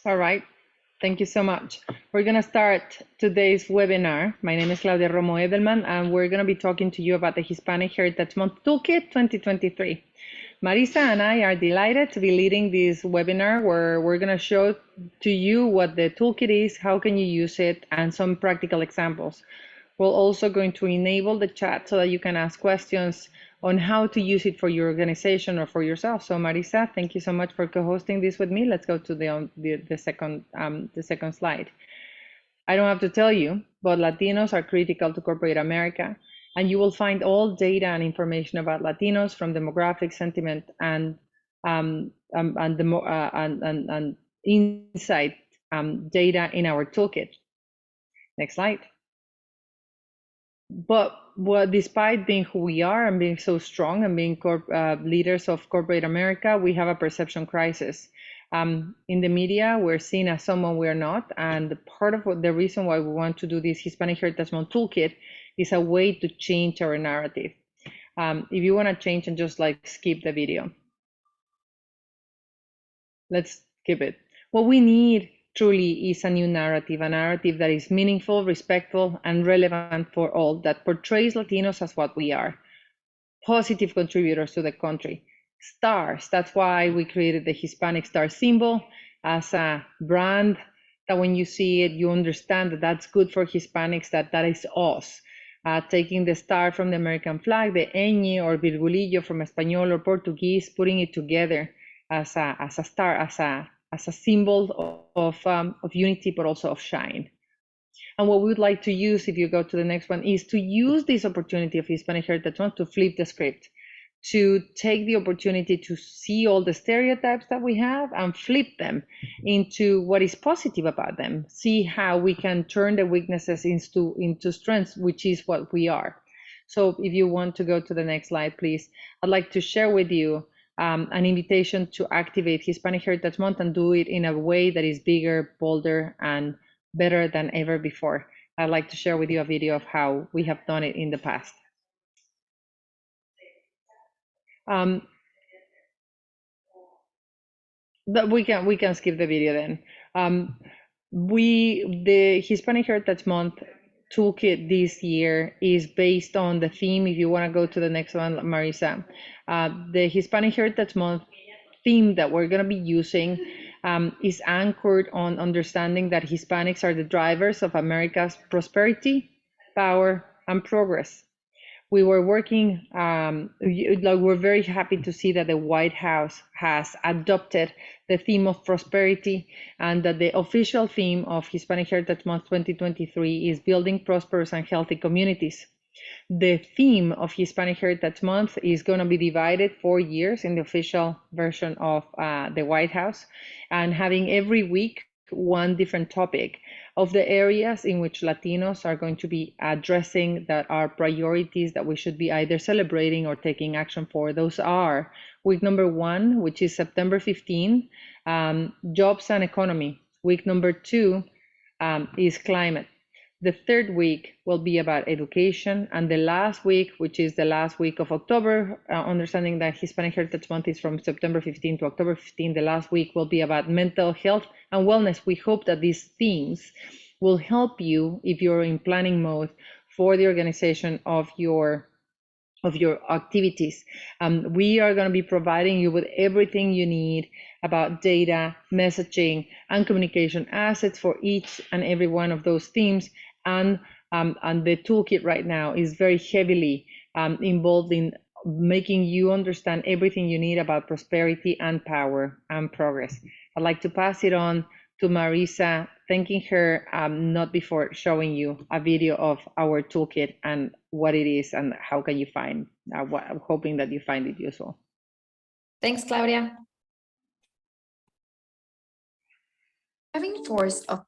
All right. Thank you so much. We're going to start today's webinar. My name is Claudia Romo Edelman, and we're going to be talking to you about the Hispanic Heritage Month Toolkit 2023. Marisa and I are delighted to be leading this webinar where we're going to show to you what the toolkit is, how can you use it, and some practical examples. We're also going to enable the chat so that you can ask questions on how to use it for your organization or for yourself. So Marisa, thank you so much for co-hosting this with me. Let's go to the second slide. I don't have to tell you, but Latinos are critical to corporate America, and you will find all data and information about Latinos from demographic sentiment and insight data in our toolkit. Next slide. But despite being who we are and being so strong and being leaders of corporate America, we have a perception crisis. In the media, we're seen as someone we're not, and part of the reason why we want to do this Hispanic Heritage Month Toolkit is a way to change our narrative. If you want to change and just like skip the video, let's skip it. What we need truly is a new narrative, a narrative that is meaningful, respectful, and relevant for all, that portrays Latinos as what we are, positive contributors to the country, stars. That's why we created the Hispanic star symbol as a brand that when you see it, you understand that that's good for Hispanics, that is us. Taking the star from the American flag, the ñ or virgulillo from español or Portuguese, putting it together as a star, as a symbol of unity, but also of shine. And what we would like to use, if you go to the next one, is to use this opportunity of Hispanic Heritage Month to flip the script, to take the opportunity to see all the stereotypes that we have and flip them into what is positive about them. See how we can turn the weaknesses into strengths, which is what we are. So if you want to go to the next slide, please, I'd like to share with you an invitation to activate Hispanic Heritage Month and do it in a way that is bigger, bolder, and better than ever before. I'd like to share with you a video of how we have done it in the past. We can skip the video then. The Hispanic Heritage Month Toolkit this year is based on the theme. If you want to go to the next one, Marisa, the Hispanic Heritage Month theme that we're going to be using is anchored on understanding that Hispanics are the drivers of America's prosperity, power, and progress. We were working, we're very happy to see that the White House has adopted the theme of prosperity, and that the official theme of Hispanic Heritage Month 2023 is building prosperous and healthy communities. The theme of Hispanic Heritage Month is going to be divided 4 years in the official version of the White House, and having every week one different topic of the areas in which Latinos are going to be addressing that are priorities that we should be either celebrating or taking action for. Those are week number 1, which is September 15, jobs and economy. Week number 2 is climate. The third week will be about education, and the last week, which is the last week of October, understanding that Hispanic Heritage Month is from September 15 to October 15, the last week will be about mental health and wellness. We hope that these themes will help you if you're in planning mode for the organization of your activities. We are going to be providing you with everything you need about data, messaging, and communication assets for each and every one of those themes. And the toolkit right now is very heavily involved in making you understand everything you need about prosperity and power and progress. I'd like to pass it on to Marisa, thanking her not before showing you a video of our toolkit and what it is and how can you find, I'm hoping that you find it useful. Thanks, Claudia. Driving force of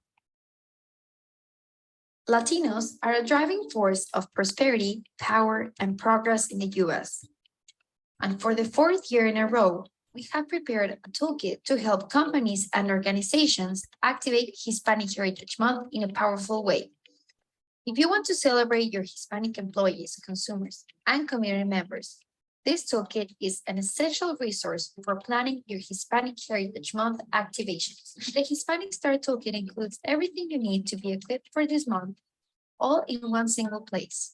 Latinos are a driving force of prosperity, power, and progress in the U.S. And for the 4th year in a row, we have prepared a toolkit to help companies and organizations activate Hispanic Heritage Month in a powerful way. If you want to celebrate your Hispanic employees, consumers, and community members, This toolkit is an essential resource for planning your Hispanic Heritage Month activations. The Hispanic Star Toolkit includes everything you need to be equipped for this month, all in one single place.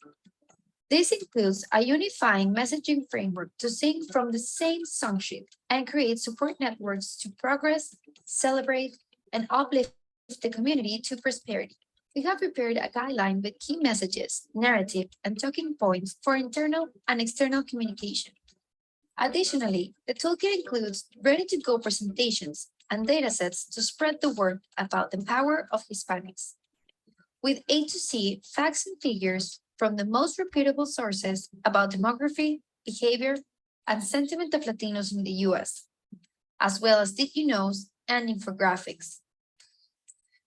This includes a unifying messaging framework to sync from the same song sheet and create support networks to progress, celebrate, and uplift the community to prosperity. We have prepared a guideline with key messages, narrative, and talking points for internal and external communication. Additionally, the toolkit includes ready-to-go presentations and datasets to spread the word about the power of Hispanics. With A to Z facts and figures from the most reputable sources about demography, behavior, and sentiment of Latinos in the US, as well as did you knows and infographics.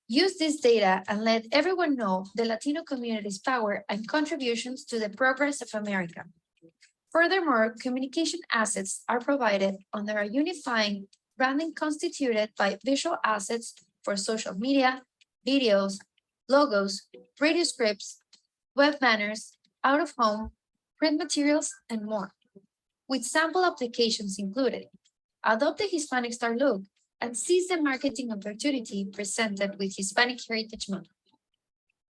Use this data and let everyone know the Latino community's power and contributions to the progress of America. Furthermore, communication assets are provided under a unifying branding constituted by visual assets for social media, videos, logos, radio scripts, web banners, out of home, print materials, and more. With sample applications included, adopt the Hispanic Star look and seize the marketing opportunity presented with Hispanic Heritage Month.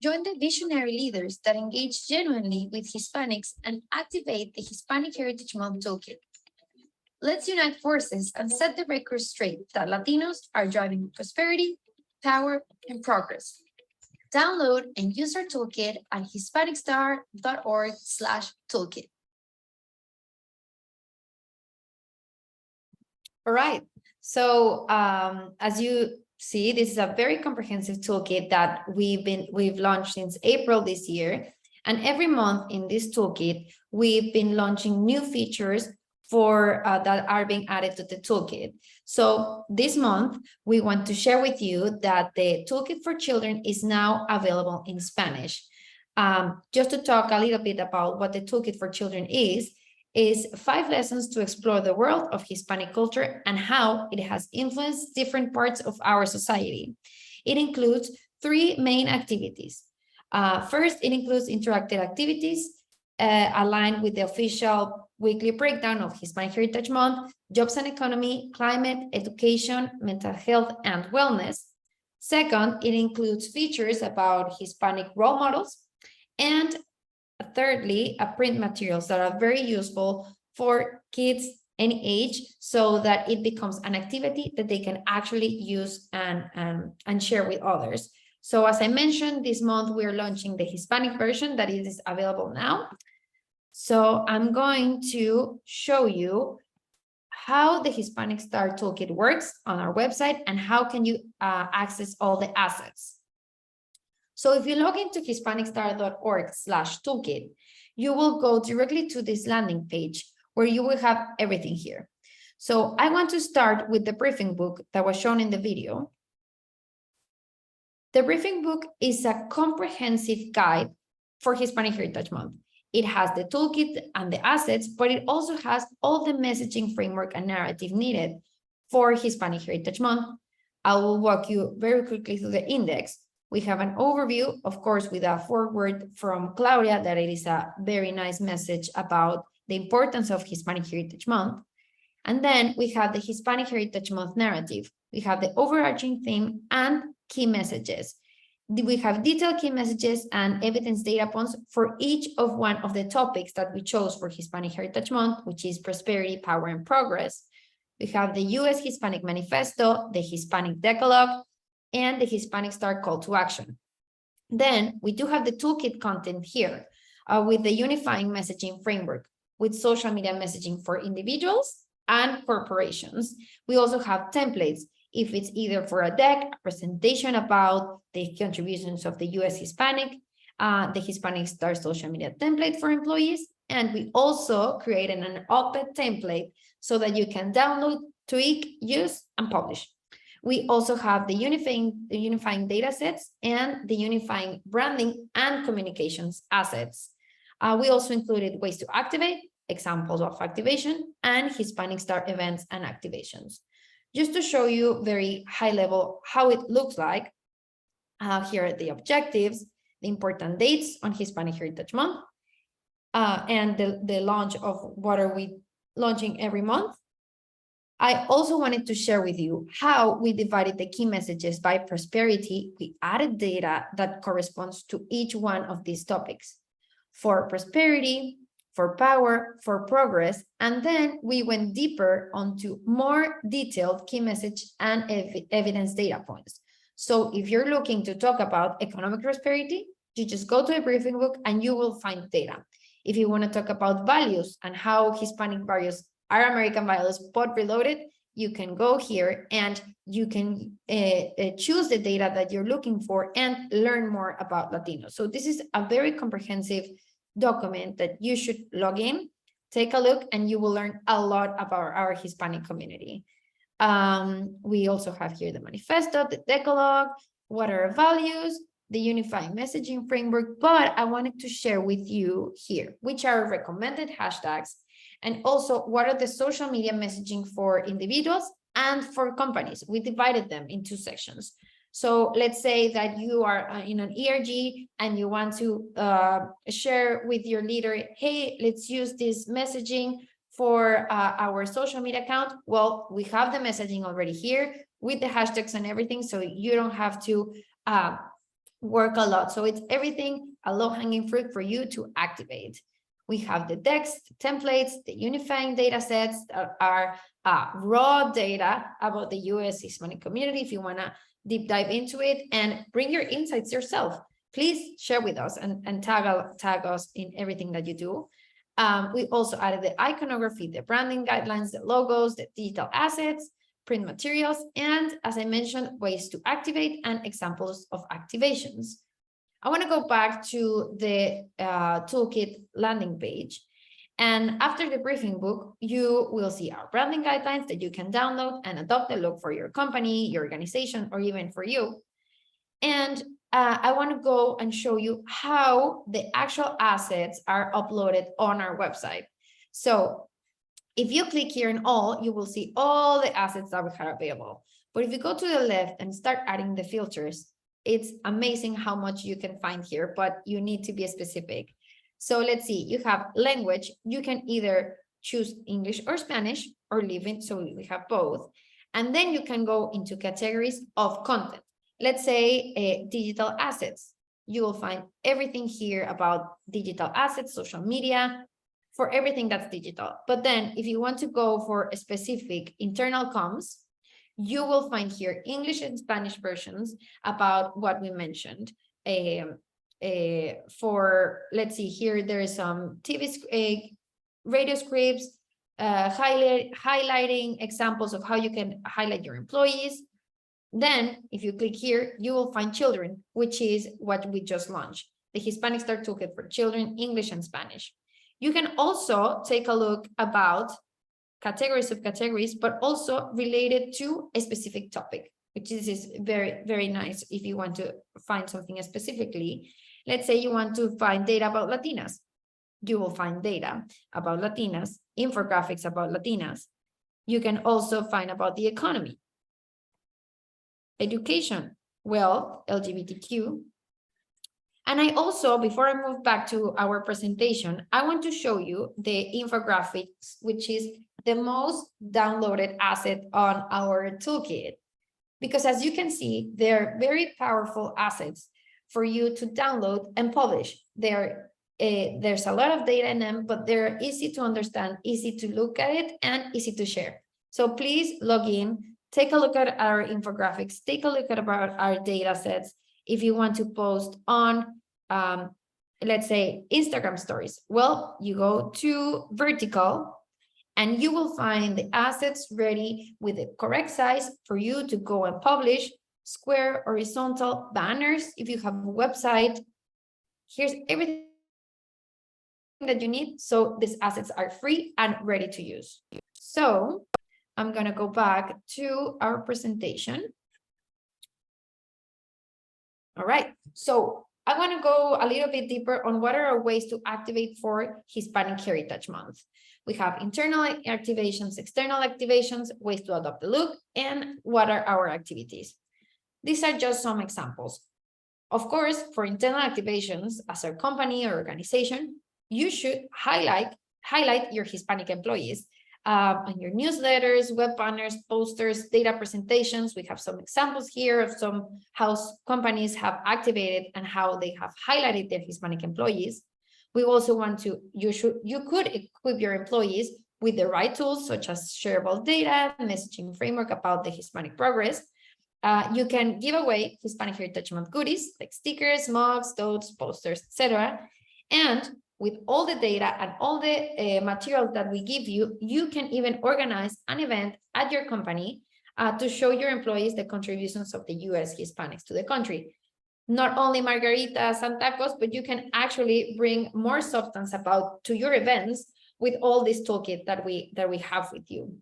Join the visionary leaders that engage genuinely with Hispanics and activate the Hispanic Heritage Month Toolkit. Let's unite forces and set the record straight that Latinos are driving prosperity, power, and progress. Download and use our toolkit at hispanicstar.org/toolkit. All right. So as you see, this is a very comprehensive toolkit that we've launched since April this year. And every month in this toolkit, we've been launching new features for that are being added to the toolkit. So this month, we want to share with you that the toolkit for children is now available in Spanish. Just to talk a little bit about what the toolkit for children is 5 lessons to explore the world of Hispanic culture and how it has influenced different parts of our society. It includes 3 main activities. First, it includes interactive activities aligned with the official weekly breakdown of Hispanic Heritage Month, jobs and economy, climate, education, mental health, and wellness. Second, it includes features about Hispanic role models. And thirdly, print materials that are very useful for kids any age so that it becomes an activity that they can actually use and share with others. So as I mentioned, this month we're launching the Hispanic version that is available now. So I'm going to show you how the Hispanic Star Toolkit works on our website and how can you access all the assets. So if you log into hispanicstar.org/toolkit, you will go directly to this landing page where you will have everything here. So I want to start with the briefing book that was shown in the video. The briefing book is a comprehensive guide for Hispanic Heritage Month. It has the toolkit and the assets, but it also has all the messaging framework and narrative needed for Hispanic Heritage Month. I will walk you very quickly through the index. We have an overview, of course, with a foreword from Claudia, that it is a very nice message about the importance of Hispanic Heritage Month. And then we have the Hispanic Heritage Month narrative. We have the overarching theme and key messages. We have detailed key messages and evidence data points for each of one of the topics that we chose for Hispanic Heritage Month, which is prosperity, power, and progress. We have the US Hispanic Manifesto, the Hispanic Decalogue, and the Hispanic Star Call to Action. Then we do have the toolkit content here with the unifying messaging framework with social media messaging for individuals and corporations. We also have templates if it's either for a deck, a presentation about the contributions of the US Hispanic, the Hispanic Star social media template for employees. And we also created an op-ed template so that you can download, tweak, use, and publish. We also have the unifying data sets and the unifying branding and communications assets. We also included ways to activate, examples of activation, and Hispanic Star events and activations. Just to show you very high level how it looks like, here are the objectives, the important dates on Hispanic Heritage Month. and the launch of what are we launching every month. I also wanted to share with you how we divided the key messages by prosperity. We added data that corresponds to each one of these topics. For prosperity, for power, for progress, and then we went deeper onto more detailed key message and evidence data points. So if you're looking to talk about economic prosperity, you just go to a briefing book and you will find data. If you want to talk about values and how Hispanic values are American values, but reloaded, you can go here and you can choose the data that you're looking for and learn more about Latinos. So this is a very comprehensive document that you should log in, take a look, and you will learn a lot about our Hispanic community. We also have here the manifesto, the decalogue, what are our values, the unified messaging framework, but I wanted to share with you here, which are recommended hashtags, and also what are the social media messaging for individuals and for companies. We divided them in 2 sections. So let's say that you are in an ERG and you want to share with your leader, hey, let's use this messaging for our social media account. Well, we have the messaging already here with the hashtags and everything, so you don't have to work a lot. So it's everything, a low-hanging fruit for you to activate. We have the text, templates, the unifying data sets that are raw data about the US Hispanic community. If you want to deep dive into it and bring your insights yourself, please share with us and tag us in everything that you do. We also added the iconography, the branding guidelines, the logos, the digital assets, print materials, and as I mentioned, ways to activate and examples of activations. I want to go back to the Toolkit landing page. And after the briefing book, you will see our branding guidelines that you can download and adopt the look for your company, your organization, or even for you. And I want to go and show you how the actual assets are uploaded on our website. So if you click here in all, you will see all the assets that we have available. But if you go to the left and start adding the filters, it's amazing how much you can find here, but you need to be specific. So let's see, you have language. You can either choose English or Spanish or leave it, so we have both. And then you can go into categories of content. Let's say digital assets. You will find everything here about digital assets, social media, for everything that's digital. But then if you want to go for a specific internal comms, you will find here English and Spanish versions about what we mentioned. For, let's see here, there is some radio scripts, highlighting examples of how you can highlight your employees. Then if you click here, you will find children, which is what we just launched, the Hispanic Start Toolkit for children, English and Spanish. You can also take a look about categories of categories, but also related to a specific topic, which is very, very nice if you want to find something specifically. Let's say you want to find data about Latinas. You will find data about Latinas, infographics about Latinas. You can also find about the economy, education, well, LGBTQ. And I also, before I move back to our presentation, I want to show you the infographics, which is the most downloaded asset on our toolkit. Because as you can see, they're very powerful assets for you to download and publish. There's a lot of data in them, but they're easy to understand, easy to look at it, and easy to share. So please log in, take a look at our infographics, take a look at about our data sets. If you want to post on, let's say, Instagram stories, well, you go to vertical and you will find the assets ready with the correct size for you to go and publish. Square, horizontal, banners. If you have a website, here's everything that you need. So these assets are free and ready to use. So I'm going to go back to our presentation. All right, so I want to go a little bit deeper on what are our ways to activate for Hispanic Heritage Month. We have internal activations, external activations, ways to adopt the look, and what are our activities. These are just some examples. Of course, for internal activations, as a company or organization, you should highlight your Hispanic employees on your newsletters, web banners, posters, data presentations. We have some examples here of some how companies have activated and how they have highlighted their Hispanic employees. We also want to, you could equip your employees with the right tools, such as shareable data, messaging framework about the Hispanic progress. You can give away Hispanic Heritage Month goodies like stickers, mugs, totes, posters, etc. And with all the data and all the materials that we give you, you can even organize an event at your company to show your employees the contributions of the US Hispanics to the country. Not only margaritas and tacos, but you can actually bring more substance about to your events with all this toolkit that we have with you.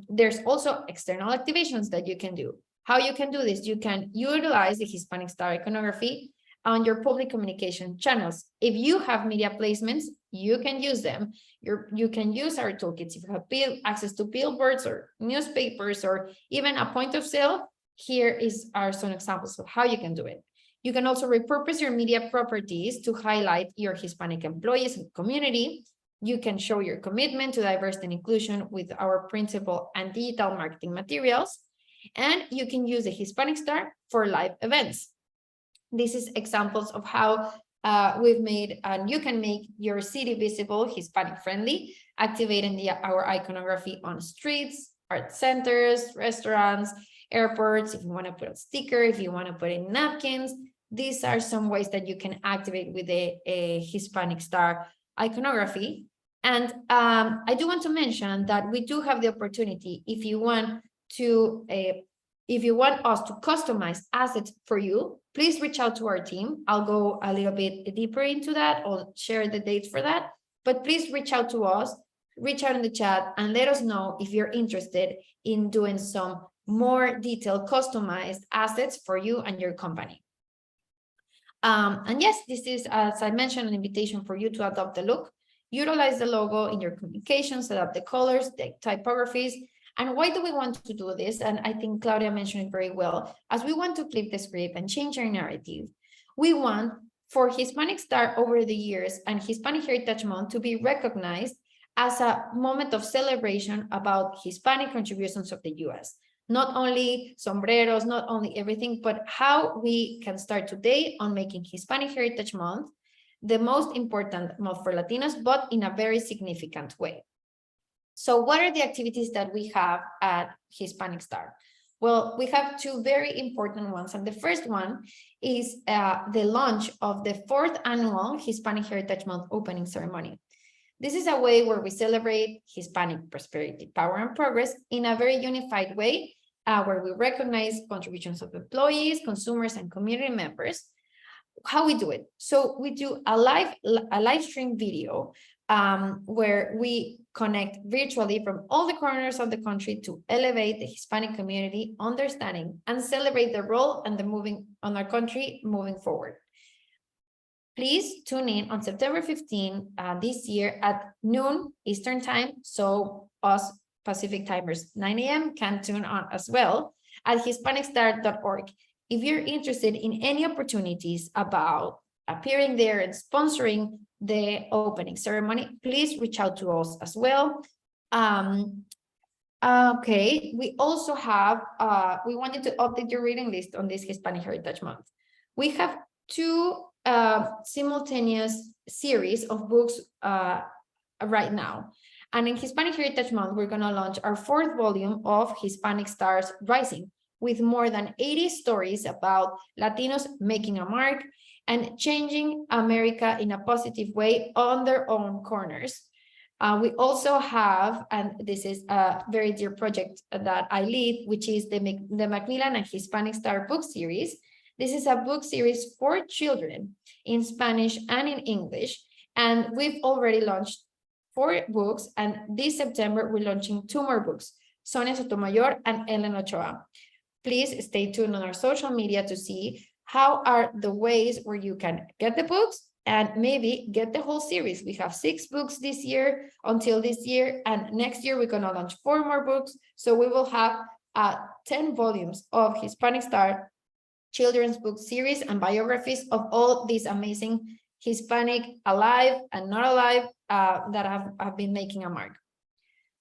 There's also external activations that you can do. How you can do this? You can utilize the Hispanic Star iconography on your public communication channels. If you have media placements, you can use them. You can use our toolkits. If you have access to billboards or newspapers or even a point of sale, here are some examples of how you can do it. You can also repurpose your media properties to highlight your Hispanic employees and community. You can show your commitment to diversity and inclusion with our printable and digital marketing materials. And you can use the Hispanic Star for live events. This is examples of how we've made, and you can make your city visible, Hispanic friendly, activating our iconography on streets, art centers, restaurants, airports. If you want to put a sticker, if you want to put in napkins, these are some ways that you can activate with a Hispanic Star iconography. And I do want to mention that we do have the opportunity, if you want us to customize assets for you, please reach out to our team. I'll go a little bit deeper into that. I'll share the dates for that, but please reach out to us, reach out in the chat and let us know if you're interested in doing some more detailed customized assets for you and your company. And yes, this is, as I mentioned, an invitation for you to adopt the look, utilize the logo in your communications, adapt the colors, the typographies. And why do we want to do this? And I think Claudia mentioned it very well, as we want to flip the script and change our narrative. We want for Hispanic Star over the years and Hispanic Heritage Month to be recognized as a moment of celebration about Hispanic contributions of the US. Not only sombreros, not only everything, but how we can start today on making Hispanic Heritage Month the most important month for Latinos, but in a very significant way. So what are the activities that we have at Hispanic Star? Well, we have two very important ones. And the first one is the launch of the 4th annual Hispanic Heritage Month opening ceremony. This is a way where we celebrate Hispanic prosperity, power, and progress in a very unified way, where we recognize contributions of employees, consumers, and community members. How we do it? So we do a live stream video where we connect virtually from all the corners of the country to elevate the Hispanic community understanding and celebrate the role and the moving on our country moving forward. Please tune in on September 15 this year at noon Eastern time. So us Pacific timers 9 a.m. can tune on as well at hispanicstar.org. If you're interested in any opportunities about appearing there and sponsoring the opening ceremony, please reach out to us as well. Okay, we also have, we wanted to update your reading list on this Hispanic Heritage Month. We have two simultaneous series of books right now. And in Hispanic Heritage Month, we're going to launch our 4th volume of Hispanic Stars Rising, with more than 80 stories about Latinos making a mark and changing America in a positive way on their own corners. We also have, and this is a very dear project that I lead, which is the Macmillan and Hispanic Star book series. This is a book series for children in Spanish and in English. And we've already launched 4 books. And this September, we're launching 2 more books, Sonia Sotomayor and Ellen Ochoa. Please stay tuned on our social media to see how are the ways where you can get the books and maybe get the whole series. We have 6 books this year until this year, and next year we're going to launch 4 more books. So we will have 10 volumes of Hispanic Star children's book series and biographies of all these amazing Hispanic alive and not alive that have been making a mark.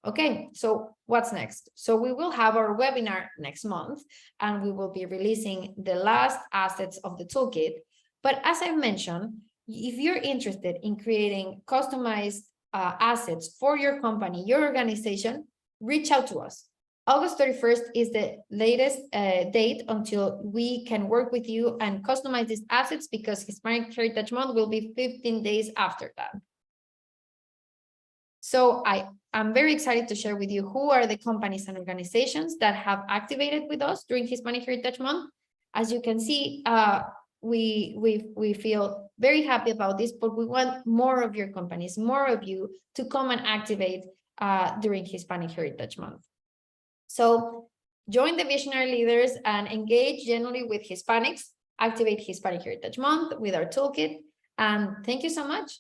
Okay, so what's next? So we will have our webinar next month, and we will be releasing the last assets of the toolkit. But as I mentioned, if you're interested in creating customized assets for your company, your organization, reach out to us. August 31st is the latest date until we can work with you and customize these assets, because Hispanic Heritage Month will be 15 days after that. So I'm very excited to share with you who are the companies and organizations that have activated with us during Hispanic Heritage Month. As you can see, we feel very happy about this, but we want more of your companies, more of you to come and activate during Hispanic Heritage Month. So join the visionary leaders and engage generally with Hispanics, activate Hispanic Heritage Month with our toolkit. And thank you so much.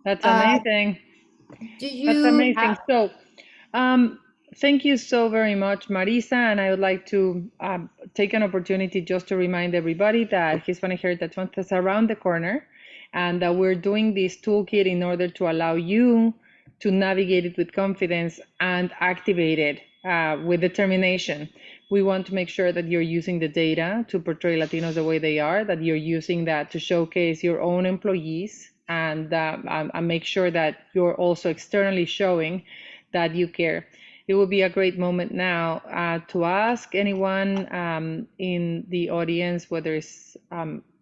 That's amazing. That's amazing. So, thank you so very much, Marisa. And I would like to take an opportunity just to remind everybody that Hispanic Heritage Month is around the corner, and that we're doing this toolkit in order to allow you to navigate it with confidence and activate it with determination. We want to make sure that you're using the data to portray Latinos the way they are, that you're using that to showcase your own employees, and make sure that you're also externally showing that you care. It would be a great moment now to ask anyone in the audience, whether it's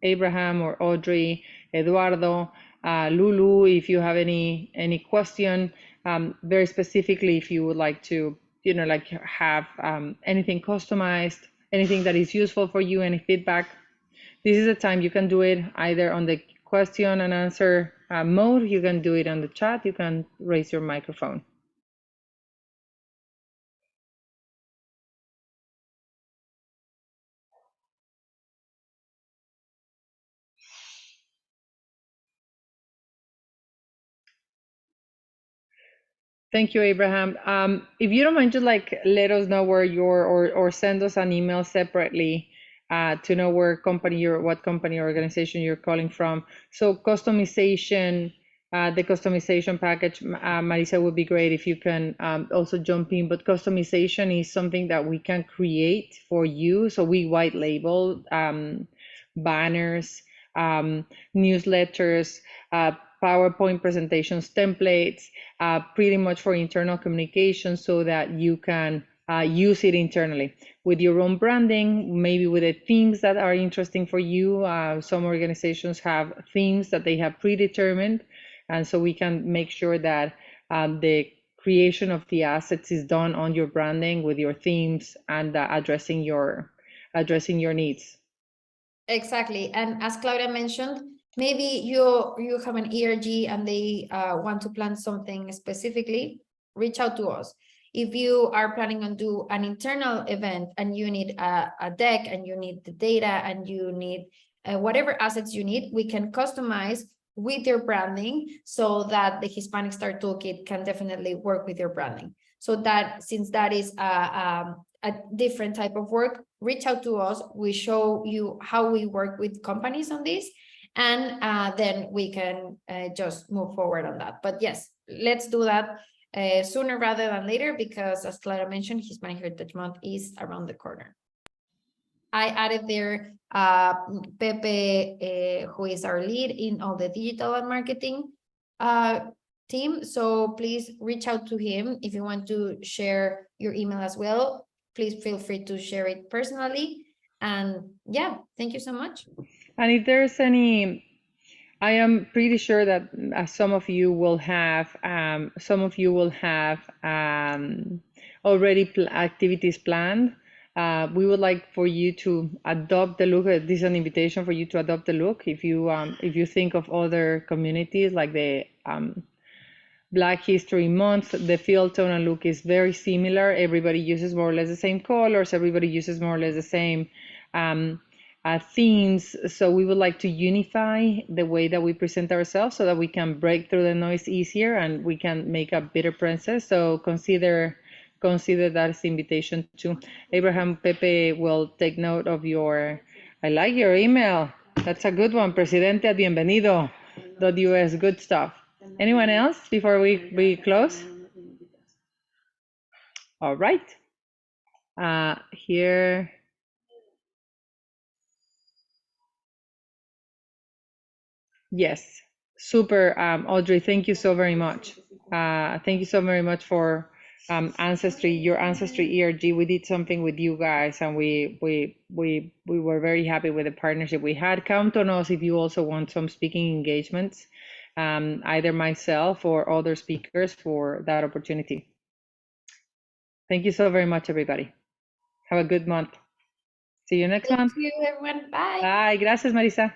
Abraham or Audrey, Eduardo, Lulu, if you have any question, very specifically, if you would like to, like have anything customized, anything that is useful for you, any feedback, this is the time. You can do it either on the question and answer mode. You can do it on the chat. You can raise your microphone. Thank you, Abraham. If you don't mind, just like let us know where you're, or send us an email separately to know what company or organization you're calling from. So customization, the customization package, Marisa, would be great if you can also jump in. But customization is something that we can create for you. So we white label banners, newsletters, PowerPoint presentations, templates, pretty much for internal communication, so that you can use it internally with your own branding, maybe with the themes that are interesting for you. Some organizations have themes that they have predetermined, and so we can make sure that the creation of the assets is done on your branding with your themes and addressing your needs. Exactly. And as Claudia mentioned, maybe you have an ERG and they want to plan something specifically, reach out to us. If you are planning on do an internal event and you need a deck and you need the data and you need whatever assets you need, we can customize with your branding so that the Hispanic Star Toolkit can definitely work with your branding. So that, since that is a different type of work, reach out to us. We show you how we work with companies on this, and then we can just move forward on that. But yes, let's do that sooner rather than later, because as Clara mentioned, Hispanic Heritage Month is around the corner. I added there Pepe, who is our lead in all the digital and marketing team. So please reach out to him if you want to share your email as well. Please feel free to share it personally. And yeah, thank you so much. And if there's any, I am pretty sure that some of you will have already activities planned. We would like for you to adopt the look. This is an invitation for you to adopt the look. If you think of other communities like the Black History Month, the feel, tone, and look is very similar. Everybody uses more or less the same colors. Everybody uses more or less the same themes. So we would like to unify the way that we present ourselves so that we can break through the noise easier and we can make a better presence. So consider that as invitation too. Abraham, Pepe will take note of your, I like your email. That's a good one. Presidente, bienvenido. .us, good stuff. Anyone else before we close? All right. Here. Yes, super, Audrey, thank you so very much. Thank you so very much for Ancestry, your Ancestry ERG. We did something with you guys, and we were very happy with the partnership we had. Count on us if you also want some speaking engagements, either myself or other speakers for that opportunity. Thank you so very much, everybody. Have a good month. See you next month. Thank you, everyone. Bye. Bye. Gracias, Marisa.